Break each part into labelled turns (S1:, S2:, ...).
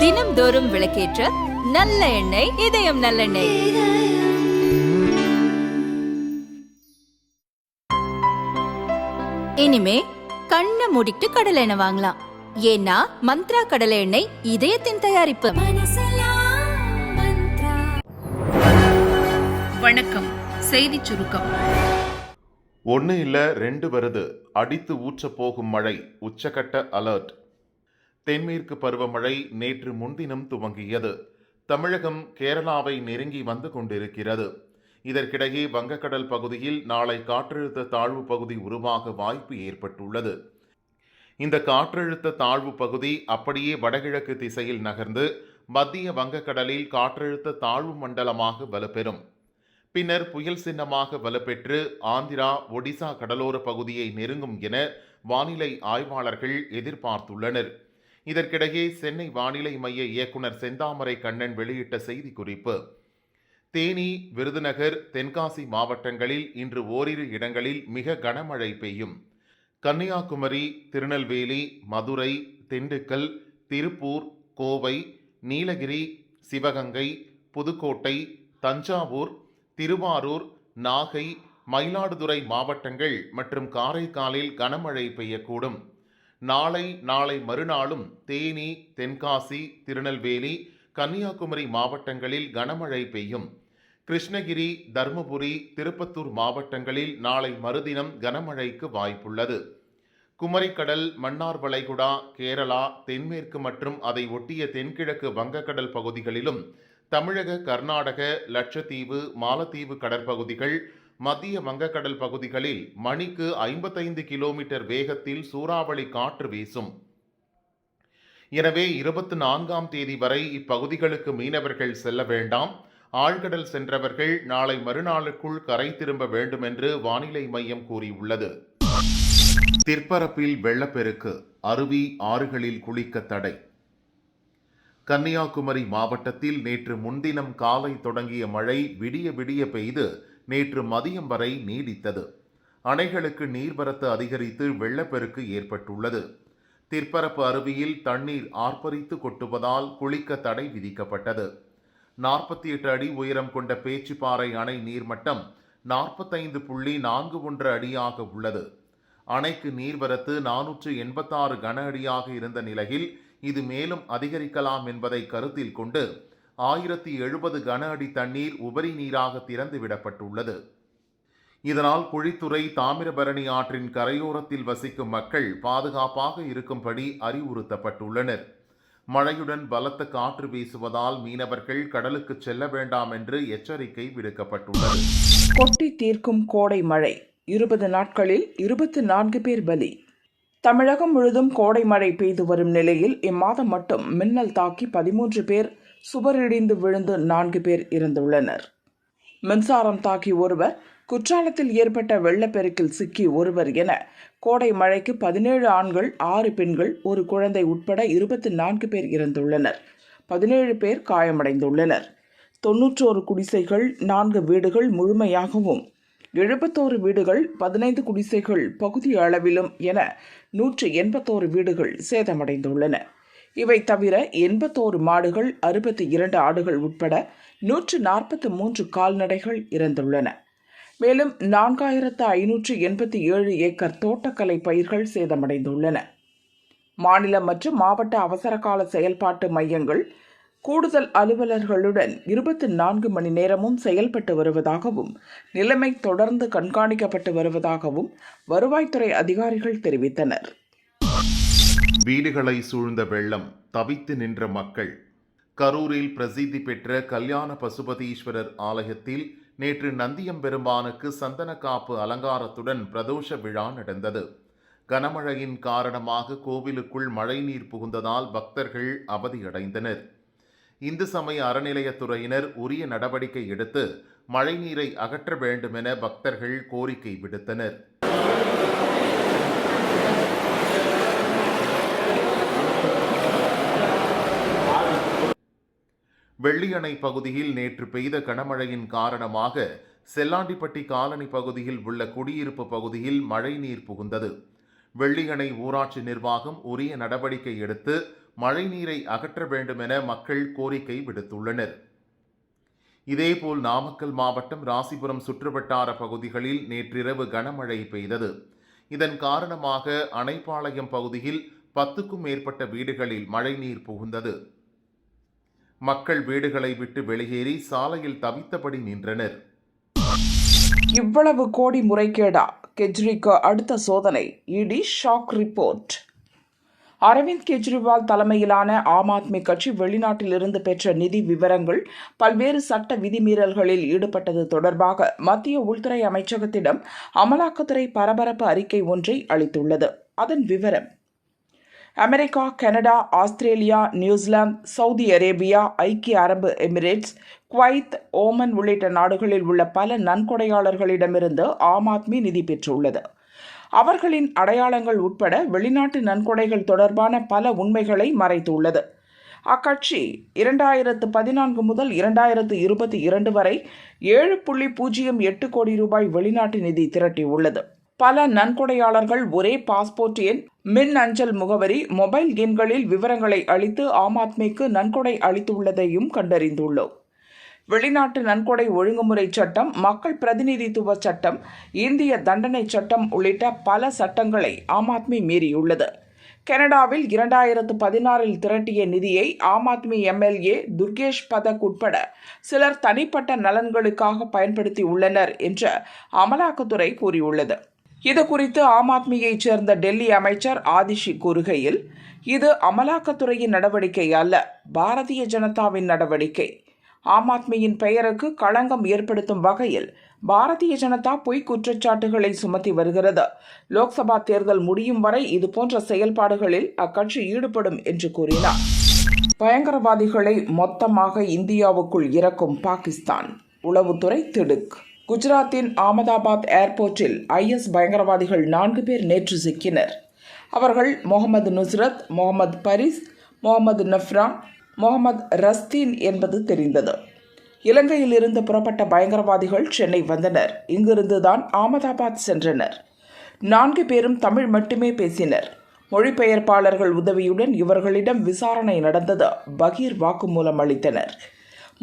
S1: தினம்தோறும் விளக்கேற்ற நல்ல எண்ணெய் இதயம் நல்லெண்ணெய். இனிமே கண்ணை மூடிட்டு கடலை எண்ணெய் வாங்கலாம். ஏன்னா மந்த்ரா கடலை எண்ணெய் இதயத்தின் தயாரிப்பு.
S2: வணக்கம். செய்தி சுருக்கம்.
S3: 1 இல்ல 2 வருது. அடித்து ஊற்ற போகும் மழை. உச்சகட்ட அலர்ட். தென்மேற்கு பருவமழை நேற்று முன்தினம் துவங்கியது. தமிழகம் கேரளாவை நெருங்கி வந்து கொண்டிருக்கிறது. இதற்கிடையே வங்கக்கடல் பகுதியில் நாளை காற்றழுத்த தாழ்வு பகுதி உருவாக வாய்ப்பு ஏற்பட்டுள்ளது. இந்த காற்றழுத்த தாழ்வு பகுதி அப்படியே வடகிழக்கு திசையில் நகர்ந்து மத்திய வங்கக்கடலில் காற்றழுத்த தாழ்வு மண்டலமாக வலுப்பெறும். பின்னர் புயல் சின்னமாக வலுப்பெற்று ஆந்திரா, ஒடிசா கடலோர பகுதியை நெருங்கும் என வானிலை ஆய்வாளர்கள் எதிர்பார்த்துள்ளனர். இதற்கிடையே சென்னை வானிலை மைய இயக்குனர் செந்தாமரை கண்ணன் வெளியிட்ட செய்திக்குறிப்பு: தேனி, விருதுநகர், தென்காசி மாவட்டங்களில் இன்று ஓரிரு இடங்களில் மிக கனமழை பெய்யும். கன்னியாகுமரி, திருநெல்வேலி, மதுரை, திண்டுக்கல், திருப்பூர், கோவை, நீலகிரி, சிவகங்கை, புதுக்கோட்டை, தஞ்சாவூர், திருவாரூர், நாகை, மயிலாடுதுறை மாவட்டங்கள் மற்றும் காரைக்காலில் கனமழை பெய்யக்கூடும். நாளை மறுநாளும் தேனி, தென்காசி, திருநெல்வேலி, கன்னியாகுமரி மாவட்டங்களில் கனமழை பெய்யும். கிருஷ்ணகிரி, தருமபுரி, திருப்பத்தூர் மாவட்டங்களில் நாளை மறுதினம் கனமழைக்கு வாய்ப்புள்ளது. குமரிக்கடல், மன்னார் வளைகுடா, கேரளா, தென்மேற்கு மற்றும் அதை ஒட்டிய தென்கிழக்கு வங்கக்கடல் பகுதிகளிலும், தமிழக, கர்நாடக, லட்சத்தீவு, மாலத்தீவு கடற்பகுதிகள், மத்திய வங்கக்கடல் பகுதிகளில் மணிக்கு 55 கிலோமீட்டர் வேகத்தில் சூறாவளி காற்று வீசும். எனவே 24ஆம் தேதி வரை இப்பகுதிகளுக்கு மீனவர்கள் செல்ல வேண்டாம். ஆழ்கடல் சென்றவர்கள் நாளை மறுநாளுக்குள் கரை திரும்ப வேண்டும் என்று வானிலை மையம் கூறியுள்ளது. திற்பரப்பில் வெள்ளப்பெருக்கு. அருவி, ஆறுகளில் குளிக்க தடை. கன்னியாகுமரி மாவட்டத்தில் நேற்று முன்தினம் காலை தொடங்கிய மழை விடிய விடிய பெய்து நேற்று மதியம் வரை நீடித்தது. அணைகளுக்கு நீர்வரத்து அதிகரித்து வெள்ளப்பெருக்கு ஏற்பட்டுள்ளது. திற்பரப்பு அருவியில் தண்ணீர் ஆர்ப்பரித்து கொட்டுவதால் குளிக்க தடை விதிக்கப்பட்டது. 48 அடி உயரம் கொண்ட பேச்சிப்பாறை அணை நீர்மட்டம் 45.41 அடியாக உள்ளது. அணைக்கு நீர்வரத்து 486 கன அடியாக இருந்த நிலையில் இது மேலும் அதிகரிக்கலாம் என்பதை கருத்தில் கொண்டு 1070 கன அடி தண்ணீர் உபரி நீராக திறந்து விடப்பட்டுள்ளது. இதனால் குழித்துறை, தாமிரபரணி ஆற்றின் கரையோரத்தில் வசிக்கும் மக்கள் பாதுகாப்பாக இருக்கும்படி அறிவுறுத்தப்பட்டுள்ளனர். மழையுடன் பலத்த காற்று வீசுவதால் மீனவர்கள் கடலுக்கு செல்ல வேண்டாம் என்று எச்சரிக்கை விடுக்கப்பட்டுள்ளது.
S4: கொட்டி தீர்க்கும் கோடை மழை. 20 நாட்களில் 24 பேர் பலி. தமிழகம் முழுதும் கோடை மழை பெய்து வரும் நிலையில் இம்மாதம் மட்டும் மின்னல் தாக்கி 13 பேர், சுவரிடிந்து விழுந்து 4 பேர் இறந்துள்ளனர். மின்சாரம் தாக்கி ஒருவர், குற்றாலத்தில் ஏற்பட்ட வெள்ளப்பெருக்கில் சிக்கி ஒருவர் என கோடை மழைக்கு 17 ஆண்கள், 6 பெண்கள், ஒரு குழந்தை உட்பட 24 பேர் இறந்துள்ளனர். 17 பேர் காயமடைந்துள்ளனர். 91 குடிசைகள், 4 வீடுகள் முழுமையாகவும், 71 வீடுகள், 15 குடிசைகள் பகுதி அளவிலும் என 181 வீடுகள் சேதமடைந்துள்ளன. இவை தவிர 81 மாடுகள், 62 ஆடுகள் உட்பட 143 கால்நடைகள் இறந்துள்ளன. மேலும் 4587 ஏக்கர் தோட்டக்கலை பயிர்கள் சேதமடைந்துள்ளன. மாநில மற்றும் மாவட்ட அவசரகால செயல்பாட்டு மையங்கள் கூடுதல் அலுவலர்களுடன் 24 மணி நேரமும் செயல்பட்டு வருவதாகவும், நிலைமை தொடர்ந்து கண்காணிக்கப்பட்டு வருவதாகவும் வருவாய்த்துறை அதிகாரிகள் தெரிவித்தனர்.
S3: வீடுகளை சூழ்ந்த வெள்ளம், தவித்து நின்ற மக்கள். கரூரில் பிரசித்தி பெற்ற கல்யாண பசுபதீஸ்வரர் ஆலயத்தில் நேற்று நந்தியம்பெருமானுக்கு சந்தன காப்பு அலங்காரத்துடன் பிரதோஷ விழா நடந்தது. கனமழையின் காரணமாக கோவிலுக்குள் மழைநீர் புகுந்ததால் பக்தர்கள் அவதியடைந்தனர். இந்து சமய அறநிலையத்துறையினர் உரிய நடவடிக்கை எடுத்து மழைநீரை அகற்ற வேண்டுமென பக்தர்கள் கோரிக்கை விடுத்தனர். வெள்ளியணை பகுதியில் நேற்று பெய்த கனமழையின் காரணமாக செல்லாண்டிப்பட்டி காலனி பகுதியில் உள்ள குடியிருப்பு பகுதியில் மழைநீர் புகுந்தது. வெள்ளியணை ஊராட்சி நிர்வாகம் உரிய நடவடிக்கை எடுத்து மழைநீரை அகற்ற வேண்டும் என மக்கள் கோரிக்கை விடுத்துள்ளனர். இதேபோல் நாமக்கல் மாவட்டம் ராசிபுரம் சுற்றுவட்டார பகுதிகளில் நேற்றிரவு கனமழை பெய்தது. இதன் காரணமாக அணைப்பாளையம் பகுதியில் 10க்கும் மேற்பட்ட வீடுகளில் மழைநீர் புகுந்தது. மக்கள் வீடுகளை விட்டு வெளியேறி சாலையில் தவித்தபடி நின்றனர்.
S4: இவ்வளவு கோடி முறைகேடா? கெஜ்ரிக்கு அடுத்த சோதனை. இடி ஷாக் ரிப்போர்ட். அரவிந்த் கெஜ்ரிவால் தலைமையிலான ஆம் ஆத்மி கட்சி வெளிநாட்டிலிருந்து பெற்ற நிதி விவரங்கள் பல்வேறு சட்ட விதிமீறல்களில் ஈடுபட்டது தொடர்பாக மத்திய உள்துறை அமைச்சகத்திடம் அமலாக்கத்துறை பரபரப்பு அறிக்கை ஒன்றை அளித்துள்ளது. அதன் விவரம்: America, Canada, Australia, New Zealand, Saudi Arabia, ஐக்கிய அரபு எமிரேட்ஸ், குவைத், ஓமன் உள்ளிட்ட நாடுகளில் உள்ள பல நன்கொடையாளர்களிடமிருந்து ஆம் ஆத்மி நிதி பெற்றுள்ளது. அவர்களின் அடையாளங்கள் உட்பட வெளிநாட்டு நன்கொடைகள் தொடர்பான பல உண்மைகளை மறைத்துள்ளது. அக்கட்சி 2014 முதல் 2022 வரை 7.08 கோடி ரூபாய் வெளிநாட்டு நிதி திரட்டியுள்ளது. பல நன்கொடையாளர்கள் ஒரே பாஸ்போர்ட் எண், மின் அஞ்சல் முகவரி, மொபைல் எண்களில் விவரங்களை அளித்து ஆம் ஆத்மிக்கு நன்கொடை அளித்துள்ளதையும் கண்டறிந்துள்ளோம். வெளிநாட்டு நன்கொடை ஒழுங்குமுறை சட்டம், மக்கள் பிரதிநிதித்துவ சட்டம், இந்திய தண்டனை சட்டம் உள்ளிட்ட பல சட்டங்களை ஆம் ஆத்மி மீறியுள்ளது. கனடாவில் 2016 திரட்டிய நிதியை ஆம் ஆத்மி எம்எல்ஏ துர்கேஷ் பதக் உட்பட சிலர் தனிப்பட்ட நலன்களுக்காக பயன்படுத்தி உள்ளனர் என்று அமலாக்கத்துறை கூறியுள்ளது. இதுகுறித்து ஆம் ஆத்மியைச் சேர்ந்த டெல்லி அமைச்சர் ஆதிஷி கூறுகையில், இது அமலாக்கத்துறையின் நடவடிக்கை அல்ல, பாரதிய ஜனதாவின் நடவடிக்கை. ஆம் ஆத்மியின் பெயருக்கு களங்கம் ஏற்படுத்தும் வகையில் பாரதிய ஜனதா பொய் குற்றச்சாட்டுகளை சுமத்தி வருகிறது. லோக்சபா தேர்தல் முடியும் வரை இதுபோன்ற செயல்பாடுகளில் அக்கட்சி ஈடுபடும் என்று கூறினார். பயங்கரவாதிகளை மொத்தமாக இந்தியாவுக்குள் இறக்கும் பாகிஸ்தான். உளவுத்துறை திடுக். குஜராத்தின் அகமதாபாத் ஏர்போர்ட்டில் IS பயங்கரவாதிகள் 4 பேர் நேற்று சிக்கினர். அவர்கள் முகமது நுஸ்ரத், முகமது பரிஸ், முகமது நஃப்ரான், முகமது ரஸ்தீன் என்பது தெரிந்தது. இலங்கையிலிருந்து புறப்பட்ட பயங்கரவாதிகள் சென்னை வந்தனர். இங்கிருந்துதான் அகமதாபாத் சென்றனர். 4 பேரும் தமிழ் மட்டுமே பேசினர். மொழிபெயர்ப்பாளர்கள் உதவியுடன் இவர்களிடம் விசாரணை நடந்தது. பகீர் வாக்குமூலம் அளித்தனர்.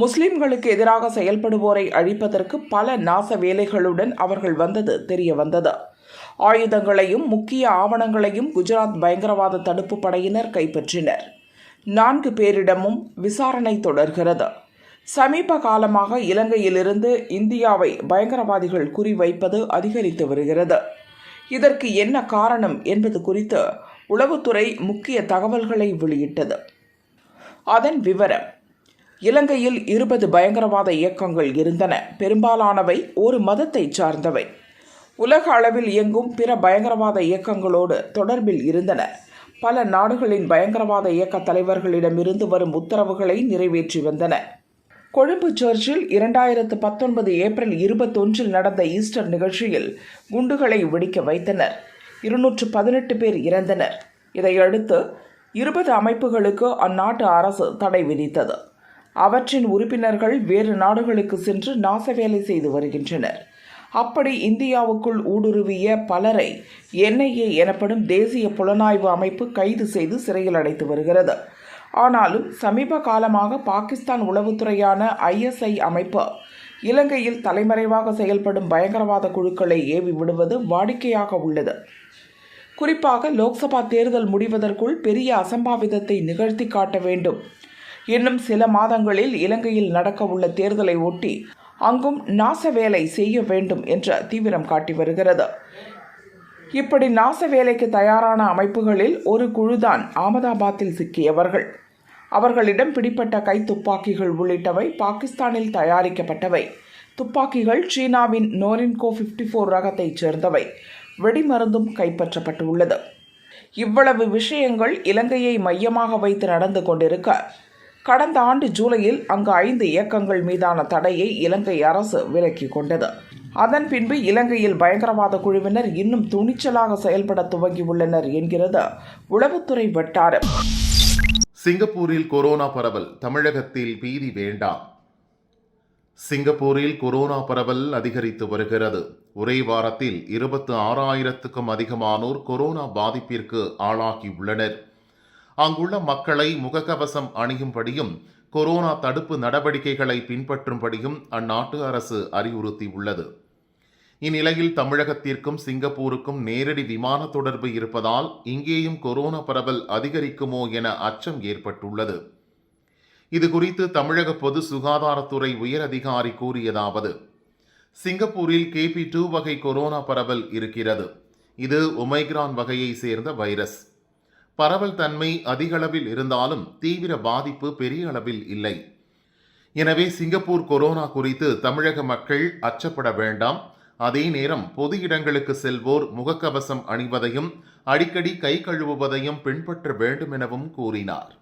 S4: முஸ்லிம்களுக்கு எதிராக செயல்படுவோரை அழிப்பதற்கு பல நாச வேலைகளுடன் அவர்கள் வந்தது தெரிய வந்தது. ஆயுதங்களையும் முக்கிய ஆவணங்களையும் குஜராத் பயங்கரவாத தடுப்பு படையினர் கைப்பற்றினர். 4 பேரிடமும் விசாரணை தொடர்கிறது. சமீப காலமாக இலங்கையிலிருந்து இந்தியாவை பயங்கரவாதிகள் குறிவைப்பது அதிகரித்து வருகிறது. இதற்கு என்ன காரணம் என்பது குறித்து உளவுத்துறை முக்கிய தகவல்களை வெளியிட்டது. அதன் விவரம்: இலங்கையில் 20 பயங்கரவாத இயக்கங்கள் இருந்தன. பெரும்பாலானவை ஒரு மதத்தை சார்ந்தவை. உலக அளவில் இயங்கும் பிற பயங்கரவாத இயக்கங்களோடு தொடர்பில் இருந்தன. பல நாடுகளின் பயங்கரவாத இயக்க தலைவர்களிடமிருந்து வரும் உத்தரவுகளை நிறைவேற்றி வந்தன. கொழும்பு சர்ச்சில் 2019 ஏப்ரல் 21 நடந்த ஈஸ்டர் நிகழ்ச்சியில் குண்டுகளை வெடிக்க வைத்தனர். 218 பேர் இறந்தனர். இதையடுத்து 20 அமைப்புகளுக்கு அந்நாட்டு அரசு தடை விதித்தது. அவற்றின் உறுப்பினர்கள் வேறு நாடுகளுக்கு சென்று நாசவேலை செய்து வருகின்றனர். அப்படி இந்தியாவுக்குள் ஊடுருவிய பலரை NIA எனப்படும் தேசிய புலனாய்வு அமைப்பு கைது செய்து சிறையில் அடைத்து வருகிறது. ஆனாலும் சமீப காலமாக பாகிஸ்தான் உளவுத்துறையான ISI அமைப்பு இலங்கையில் தலைமறைவாக செயல்படும் பயங்கரவாத குழுக்களை ஏவி விடுவது வாடிக்கையாக உள்ளது. குறிப்பாக லோக்சபா தேர்தல் முடிவதற்குள் பெரிய அசம்பாவிதத்தை நிகழ்த்தி காட்ட வேண்டும். இன்னும் சில மாதங்களில் இலங்கையில் நடக்கவுள்ள தேர்தலை ஒட்டி அங்கும் நாச வேலை செய்ய வேண்டும் என்ற தீவிரம் காட்டி வருகிறது. இப்படி நாச வேலைக்கு தயாரான அமைப்புகளில் ஒரு குழுதான் அகமதாபாத்தில் சிக்கியவர்கள். அவர்களிடம் பிடிப்பட்ட கைத்துப்பாக்கிகள் உள்ளிட்டவை பாகிஸ்தானில் தயாரிக்கப்பட்டவை. துப்பாக்கிகள் சீனாவின் நோரின்கோ 54 ரகத்தைச் சேர்ந்தவை. வெடிமருந்தும் கைப்பற்றப்பட்டுள்ளது. இவ்வளவு விஷயங்கள் இலங்கையை மையமாக வைத்து நடந்து கொண்டிருக்க, கடந்த ஆண்டு ஜூலையில் அங்கு 5 இயக்கங்கள் மீதான தடையை இலங்கை அரசு விலக்கிக் கொண்டது. அதன் பின்பு இலங்கையில் பயங்கரவாத குழுவினர் இன்னும் துணிச்சலாக செயல்பட துவங்கியுள்ளனர் என்கிறது உளவுத்துறை வட்டாரம்.
S3: சிங்கப்பூரில் கொரோனா பரவல், தமிழகத்தில் பீதி வேண்டாம். சிங்கப்பூரில் கொரோனா பரவல் அதிகரித்து வருகிறது. ஒரே வாரத்தில் 26,000க்கும் அதிகமானோர் கொரோனா பாதிப்பிற்கு ஆளாகியுள்ளனர். அங்குள்ள மக்களை முகக்கவசம் அணியும்படியும் கொரோனா தடுப்பு நடவடிக்கைகளை பின்பற்றும்படியும் அந்நாட்டு அரசு அறிவுறுத்தியுள்ளது. இந்நிலையில் தமிழகத்திற்கும் சிங்கப்பூருக்கும் நேரடி விமான தொடர்பு இருப்பதால் இங்கேயும் கொரோனா பரவல் அதிகரிக்குமோ என அச்சம் ஏற்பட்டுள்ளது. இதுகுறித்து தமிழக பொது சுகாதாரத்துறை உயர் அதிகாரி கூறியதாவது: சிங்கப்பூரில் KP2 வகை கொரோனா பரவல் இருக்கிறது. இது ஒமைக்ரான் வகையை சேர்ந்த வைரஸ். பரவல் தன்மை அதிகளவில் இருந்தாலும் தீவிர பாதிப்பு பெரிய அளவில் இல்லை. எனவே சிங்கப்பூர் கொரோனா குறித்து தமிழக மக்கள் அச்சப்பட வேண்டாம். அதே நேரம் பொது இடங்களுக்கு செல்வோர் முகக்கவசம் அணிவதையும் அடிக்கடி கை கழுவுவதையும் பின்பற்ற வேண்டும் எனவும் கூறினார்.